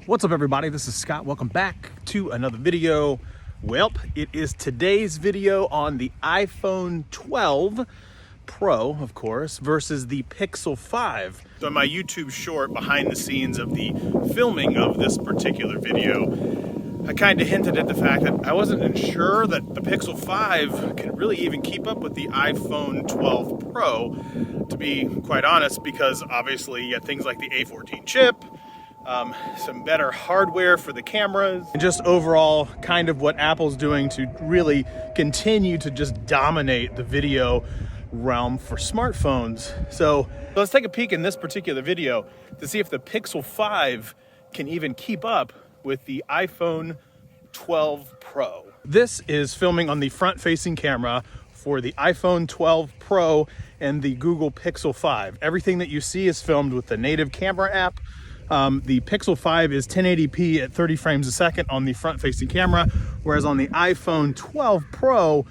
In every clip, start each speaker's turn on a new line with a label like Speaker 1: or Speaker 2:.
Speaker 1: What's up everybody, this is Scott. Welcome back to another video. Well, it is today's video on the iPhone 12 Pro, of course, versus the Pixel 5. So in my YouTube short behind the scenes of the filming of this particular video, I kind of hinted at the fact that I wasn't sure that the Pixel 5 can really even keep up with the iPhone 12 Pro, to be quite honest, because obviously you have things like the A14 chip, some better hardware for the cameras, and just overall kind of what Apple's doing to really continue to just dominate the video realm for smartphones. So let's take a peek in this particular video to see if the Pixel 5 can even keep up with the iPhone 12 Pro. This is filming on the front-facing camera for the iPhone 12 Pro and the Google Pixel 5. Everything that you see is filmed with the native camera app. The Pixel 5 is 1080p at 30 frames a second on the front-facing camera, whereas on the iPhone 12 Pro,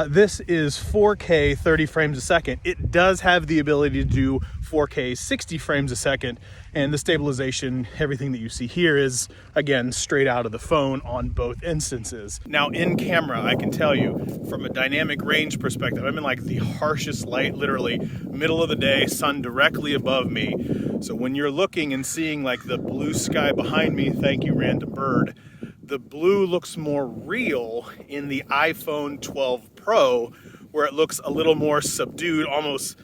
Speaker 1: this is 4K 30 frames a second. It does have the ability to do 4K 60 frames a second, and the stabilization, everything that you see here is, again, straight out of the phone on both instances. Now, in camera, I can tell you, from a dynamic range perspective, I'm in like the harshest light, literally middle of the day, sun directly above me. So when you're looking and seeing like the blue sky behind me, thank you, random bird, the blue looks more real in the iPhone 12 Pro, where it looks a little more subdued, almost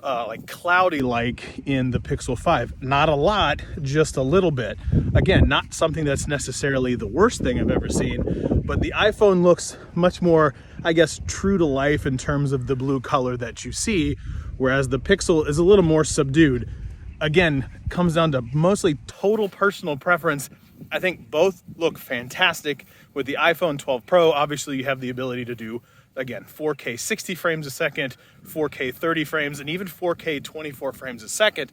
Speaker 1: like cloudy-like in the Pixel 5. Not a lot, just a little bit. Again, not something that's necessarily the worst thing I've ever seen, but the iPhone looks much more, I guess, true to life in terms of the blue color that you see, whereas the Pixel is a little more subdued. Again, comes down to mostly total personal preference. I think both look fantastic. With the iPhone 12 Pro, obviously you have the ability to do, again, 4K 60 frames a second, 4K 30 frames, and even 4K 24 frames a second.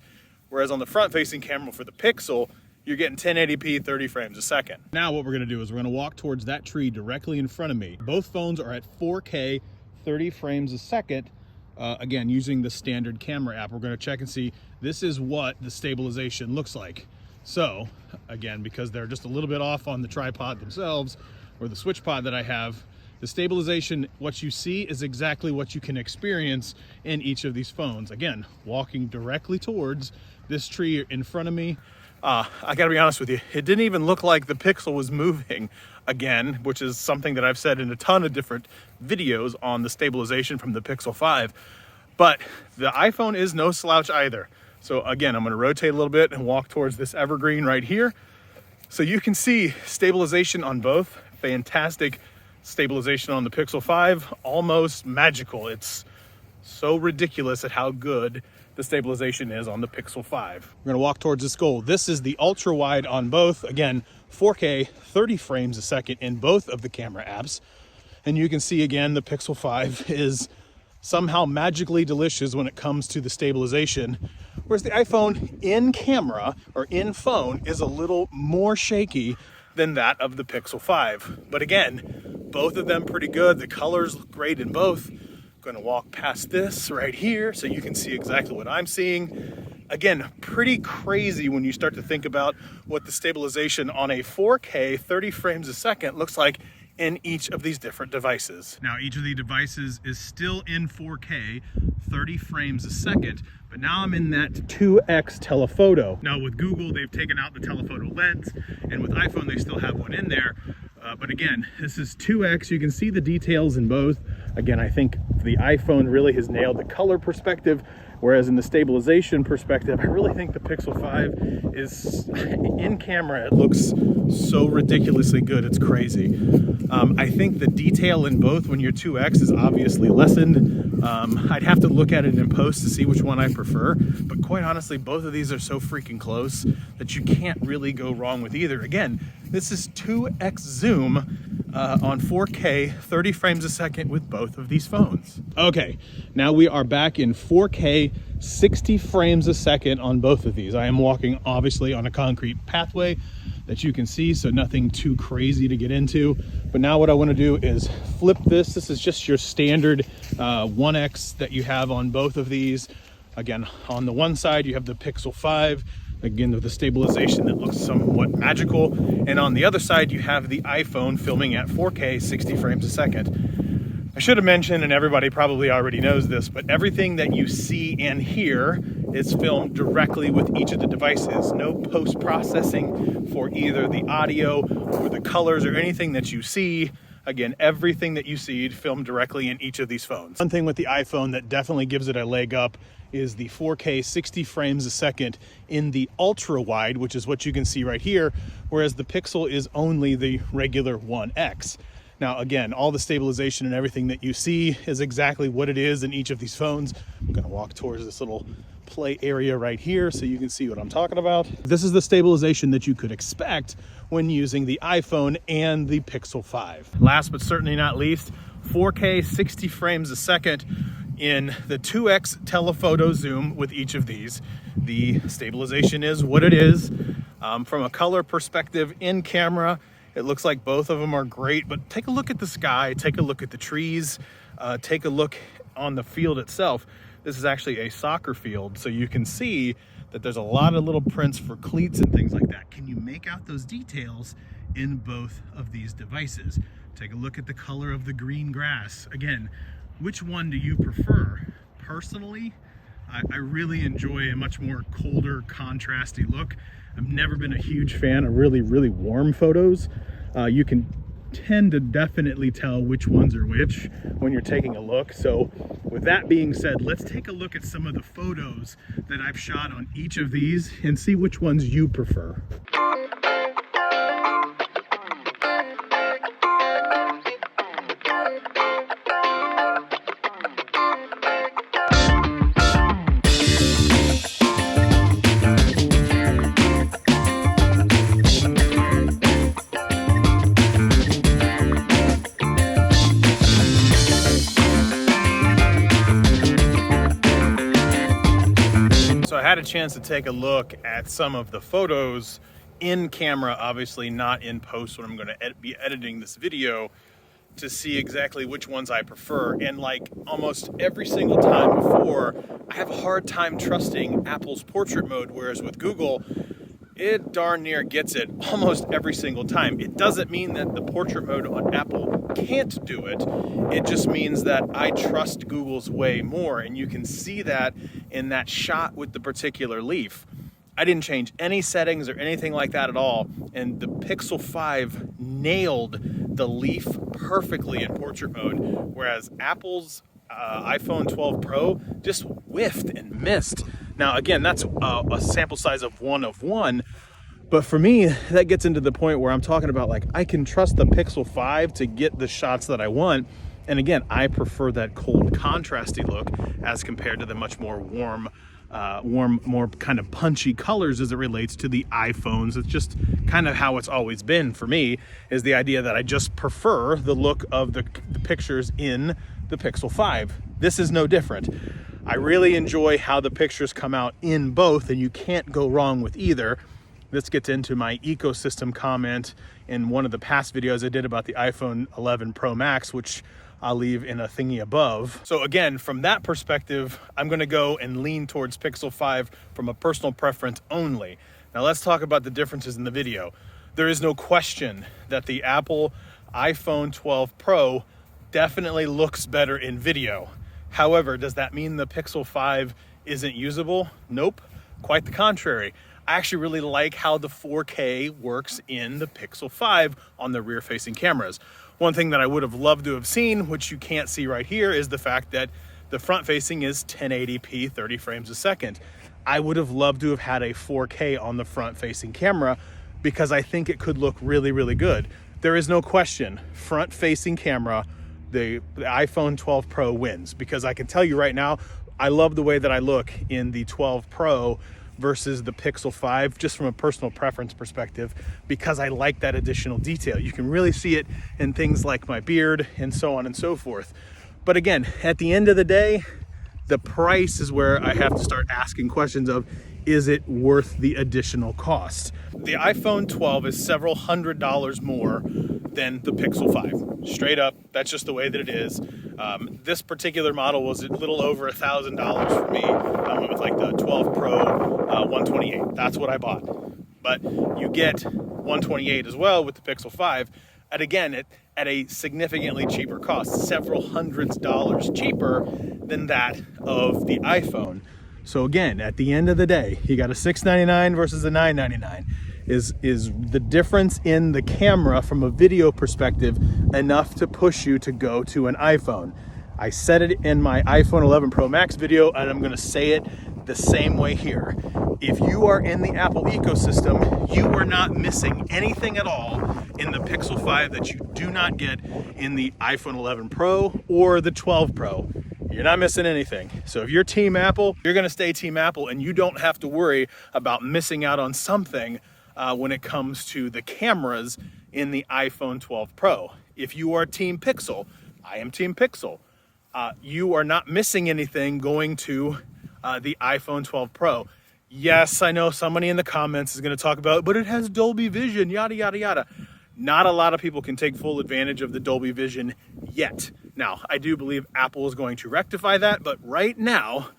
Speaker 1: Whereas on the front-facing camera for the Pixel, you're getting 1080p 30 frames a second. Now what we're gonna do is we're gonna walk towards that tree directly in front of me. Both phones are at 4K 30 frames a second. Again, using the standard camera app, we're gonna check and see, this is what the stabilization looks like. So, again, because they're just a little bit off on the tripod themselves, or the switch pod that I have, the stabilization, what you see is exactly what you can experience in each of these phones. Again, walking directly towards this tree in front of me. I gotta be honest with you, it didn't even look like the Pixel was moving again, which is something that I've said in a ton of different videos on the stabilization from the Pixel 5. But the iPhone is no slouch either. So again, I'm gonna rotate a little bit and walk towards this evergreen right here. So you can see stabilization on both. Fantastic stabilization on the Pixel 5, almost magical. It's so ridiculous at how good the stabilization is on the Pixel 5. We're gonna walk towards this goal. This is the ultra wide on both. Again, 4K 30 frames a second in both of the camera apps. And you can see again, the Pixel 5 is somehow magically delicious when it comes to the stabilization, whereas the iPhone in camera or in phone is a little more shaky than that of the Pixel 5. But again, both of them pretty good. The colors look great in both. I'm gonna walk past this right here so you can see exactly what I'm seeing. Again, pretty crazy when you start to think about what the stabilization on a 4K 30 frames a second looks like in each of these different devices. Now, each of the devices is still in 4K 30 frames a second, but now I'm in that 2x telephoto. Now with Google, they've taken out the telephoto lens, and with iPhone, they still have one in there. But again, this is 2x. You can see the details in both. Again, I think the iPhone really has nailed the color perspective, whereas in the stabilization perspective, I really think the Pixel 5 is, in camera, it looks so ridiculously good, it's crazy. I think the detail in both when you're 2x is obviously lessened. I'd have to look at it in post to see which one I prefer, but quite honestly, both of these are so freaking close that you can't really go wrong with either. Again, this is 2x zoom on 4K 30 frames a second with both of these phones. Okay, now we are back in 4K 60 frames a second on both of these. I am walking obviously on a concrete pathway that you can see, so nothing too crazy to get into. But now what I want to do is flip this. This is just your standard 1x that you have on both of these. Again, on the one side you have the Pixel 5, Again, with the stabilization that looks somewhat magical. And on the other side, you have the iPhone filming at 4K, 60 frames a second. I should have mentioned, and everybody probably already knows this, but everything that you see and hear is filmed directly with each of the devices. No post-processing for either the audio or the colors or anything that you see. Again, everything that you see filmed directly in each of these phones. One thing with the iPhone that definitely gives it a leg up is the 4K 60 frames a second in the ultra wide, which is what you can see right here, whereas the Pixel is only the regular 1X. Now, again, all the stabilization and everything that you see is exactly what it is in each of these phones. I'm gonna walk towards this little play area right here so you can see what I'm talking about. This is the stabilization that you could expect when using the iPhone and the Pixel 5. Last but certainly not least, 4K 60 frames a second in the 2X telephoto zoom with each of these. The stabilization is what it is. From a color perspective in camera, it looks like both of them are great, but take a look at the sky, take a look at the trees, take a look on the field itself. This is actually a soccer field, so you can see that there's a lot of little prints for cleats and things like that. Can you make out those details in both of these devices? Take a look at the color of the green grass. Again, which one do you prefer? Personally, I really enjoy a much more colder, contrasty look. I've never been a huge fan of really warm photos. You can tend to definitely tell which ones are which when you're taking a look. So with that being said, let's take a look at some of the photos that I've shot on each of these and see which ones you prefer. So I had a chance to take a look at some of the photos in camera, obviously not in post when I'm going to be editing this video, to see exactly which ones I prefer. And like almost every single time before, I have a hard time trusting Apple's portrait mode, whereas with Google, it darn near gets it almost every single time. It doesn't mean that the portrait mode on Apple can't do it. It just means that I trust Google's way more, and you can see that in that shot with the particular leaf. I didn't change any settings or anything like that at all, and the Pixel 5 nailed the leaf perfectly in portrait mode, whereas Apple's iPhone 12 Pro just whiffed and missed. Now, again, that's a sample size of one, but for me, that gets into the point where I'm talking about, like, I can trust the Pixel 5 to get the shots that I want. And again, I prefer that cold, contrasty look as compared to the much more warm, more kind of punchy colors as it relates to the iPhones. It's just kind of how it's always been for me, is the idea that I just prefer the look of the pictures in the Pixel 5. This is no different. I really enjoy how the pictures come out in both, and you can't go wrong with either. This gets into my ecosystem comment in one of the past videos I did about the iPhone 11 Pro Max, which I'll leave in a thingy above. So again, from that perspective, I'm gonna go and lean towards Pixel 5 from a personal preference only. Now let's talk about the differences in the video. There is no question that the Apple iPhone 12 Pro definitely looks better in video. However, does that mean the Pixel 5 isn't usable? Nope, quite the contrary. I actually really like how the 4K works in the Pixel 5 on the rear-facing cameras. One thing that I would have loved to have seen, which you can't see right here, is the fact that the front-facing is 1080p, 30 frames a second. I would have loved to have had a 4K on the front-facing camera because I think it could look really good. There is no question, front-facing camera, the iPhone 12 Pro wins, because I can tell you right now, I love the way that I look in the 12 Pro versus the Pixel 5, just from a personal preference perspective, because I like that additional detail. You can really see it in things like my beard and so on and so forth. But again, at the end of the day, the price is where I have to start asking questions of, is it worth the additional cost? The iPhone 12 is several $100s more than the Pixel 5. Straight up, that's just the way that it is. This particular model was a little over $1,000 for me. I went with like the 12 Pro 128. That's what I bought. But you get 128 as well with the Pixel 5 at a significantly cheaper cost, several hundreds dollars cheaper than that of the iPhone. So again, at the end of the day, you got a $699 versus a $999. Is the difference in the camera from a video perspective enough to push you to go to an iPhone? I said it in my iPhone 11 Pro Max video, and I'm going to say it the same way here. If you are in the Apple ecosystem, you are not missing anything at all in the Pixel 5 that you do not get in the iPhone 11 Pro or the 12 Pro. You're not missing anything. So if you're Team Apple, you're going to stay Team Apple, and you don't have to worry about missing out on something when it comes to the cameras in the iPhone 12 Pro. If you are Team Pixel, I am Team Pixel. You are not missing anything going to the iPhone 12 Pro. Yes, I know somebody in the comments is going to talk about, but it has Dolby Vision, yada, yada, yada. Not a lot of people can take full advantage of the Dolby Vision yet. Now, I do believe Apple is going to rectify that, but right now,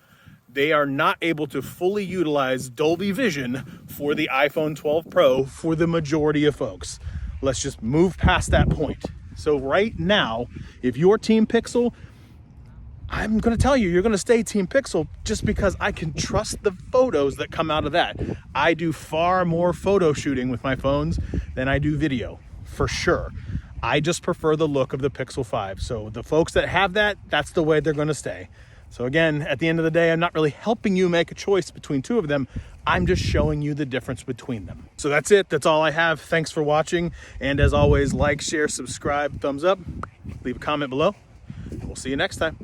Speaker 1: they are not able to fully utilize Dolby Vision for the iPhone 12 Pro for the majority of folks. Let's just move past that point. So right now, if you're Team Pixel, I'm going to tell you, you're going to stay Team Pixel just because I can trust the photos that come out of that. I do far more photo shooting with my phones than I do video, for sure. I just prefer the look of the Pixel 5. So the folks that have that, that's the way they're going to stay. So again, at the end of the day, I'm not really helping you make a choice between two of them. I'm just showing you the difference between them. So that's it. That's all I have. Thanks for watching. And as always, like, share, subscribe, thumbs up, leave a comment below. We'll see you next time.